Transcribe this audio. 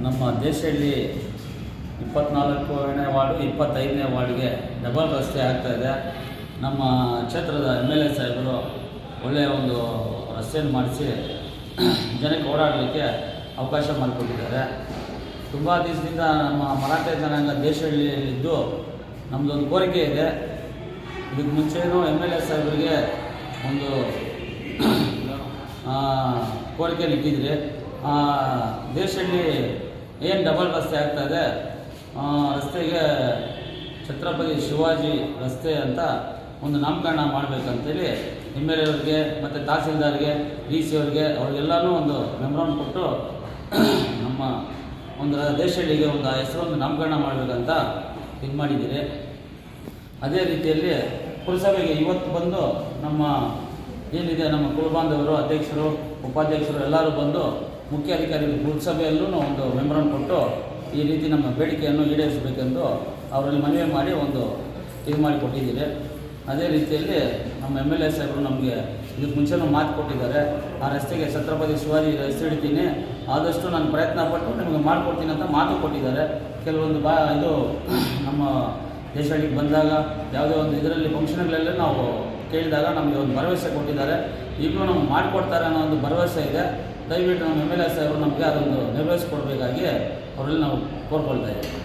ನಮ್ಮ ದೇಶದಲ್ಲಿ 24ನೇ ward 25ನೇ ವಾರ್ಡ್ಗೆ double ರಸ್ತೆ ಆಗ್ತಾಯಿದೆ. ನಮ್ಮ ಕ್ಷೇತ್ರದ MLA ಸಾಹೇಬರು ಒಳ್ಳೆಯ ಒಂದು ರಸ್ತೆಯನ್ನು ಮಾಡಿಸಿ ಜನಕ್ಕೆ ಓಡಾಡಲಿಕ್ಕೆ ಅವಕಾಶ ಮಾಡಿಕೊಟ್ಟಿದ್ದಾರೆ. ತುಂಬ ದಿವಸದಿಂದ ನಮ್ಮ ಮರಾಠ ಜನಾಂಗ ದೇಶದಲ್ಲಿದ್ದು ನಮ್ಮದೊಂದು ಕೋರಿಕೆ ಇದೆ. ಇದಕ್ಕೆ ಮುಂಚೆಯೂ MLA ಸಾಹೇಬರಿಗೆ ಒಂದು ಕೋರಿಕೆ ಇಟ್ಟಿದ್ರಿ. ದೇಶದಲ್ಲಿ ಏನು ಡಬಲ್ ರಸ್ತೆ ಆಗ್ತಾಯಿದೆ, ರಸ್ತೆಗೆ ಛತ್ರಪತಿ ಶಿವಾಜಿ ರಸ್ತೆ ಅಂತ ಒಂದು ನಾಮಕರಣ ಮಾಡಬೇಕಂತೇಳಿ MLA ಅವ್ರಿಗೆ ಮತ್ತು ತಹಸೀಲ್ದಾರ್ಗೆ DC ಅವ್ರಿಗೆಲ್ಲನೂ ಒಂದು ಮೆಮೊರಾಂಡಮ್ ಕೊಟ್ಟು ನಮ್ಮ ಒಂದು ದೇಶಗಳಿಗೆ ಒಂದು ಹೆಸರೊಂದು ನಾಮಕರಣ ಮಾಡಬೇಕಂತ ಇದು ಮಾಡಿದ್ದೀರಿ. ಅದೇ ರೀತಿಯಲ್ಲಿ ಪುರಸಭೆಗೆ ಇವತ್ತು ಬಂದು ನಮ್ಮ ಏನಿದೆ ನಮ್ಮ ಕುಲಬಾಂಧವರು, ಅಧ್ಯಕ್ಷರು, ಉಪಾಧ್ಯಕ್ಷರು ಎಲ್ಲರೂ ಬಂದು ಮುಖ್ಯ ಅಧಿಕಾರಿಗಳು ಪುರಸಭೆಯಲ್ಲೂ ಒಂದು ಮೆಮೊರಾಂಡಮ್ ಕೊಟ್ಟು ಈ ರೀತಿ ನಮ್ಮ ಬೇಡಿಕೆಯನ್ನು ಈಡೇರಿಸಬೇಕೆಂದು ಅವರಲ್ಲಿ ಮನವಿ ಮಾಡಿ ಒಂದು ಇದು ಮಾಡಿ ಕೊಟ್ಟಿದ್ದೀರಿ. ಅದೇ ರೀತಿಯಲ್ಲಿ ನಮ್ಮ MLA ಸಾಹೇಬರು ನಮಗೆ ಇದಕ್ಕೆ ಮುಂಚೆನೂ ಮಾತು ಕೊಟ್ಟಿದ್ದಾರೆ. ಆ ರಸ್ತೆಗೆ ಛತ್ರಪತಿ ಶಿವಾಜಿ ರಸ್ತೆ ಹಿಡಿತೀನಿ, ಆದಷ್ಟು ನಾನು ಪ್ರಯತ್ನ ಪಟ್ಟು ನಿಮಗೆ ಮಾಡಿಕೊಡ್ತೀನಿ ಅಂತ ಮಾತು ಕೊಟ್ಟಿದ್ದಾರೆ. ಕೆಲವೊಂದು ಇದು ನಮ್ಮ ದೇಶಗಳಿಗೆ ಬಂದಾಗ ಯಾವುದೇ ಒಂದು ಇದರಲ್ಲಿ ಫಂಕ್ಷನ್ಗಳಲ್ಲೇ ನಾವು ಕೇಳಿದಾಗ ನಮಗೆ ಒಂದು ಭರವಸೆ ಕೊಟ್ಟಿದ್ದಾರೆ. ಈಗಲೂ ನಮ್ಗೆ ಮಾಡಿಕೊಡ್ತಾರೆ ಅನ್ನೋ ಒಂದು ಭರವಸೆ ಇದೆ. ದಯವಿಟ್ಟು ನಮ್ಮ MLA ಸಾಹೇಬರು ನಮಗೆ ಅದೊಂದು ನೆರವೇರಿಸಿಕೊಡ್ಬೇಕಾಗಿ ಅವರಲ್ಲಿ ನಾವು ಕೋರ್ಕೊಳ್ತಾ ಇದ್ದೀವಿ.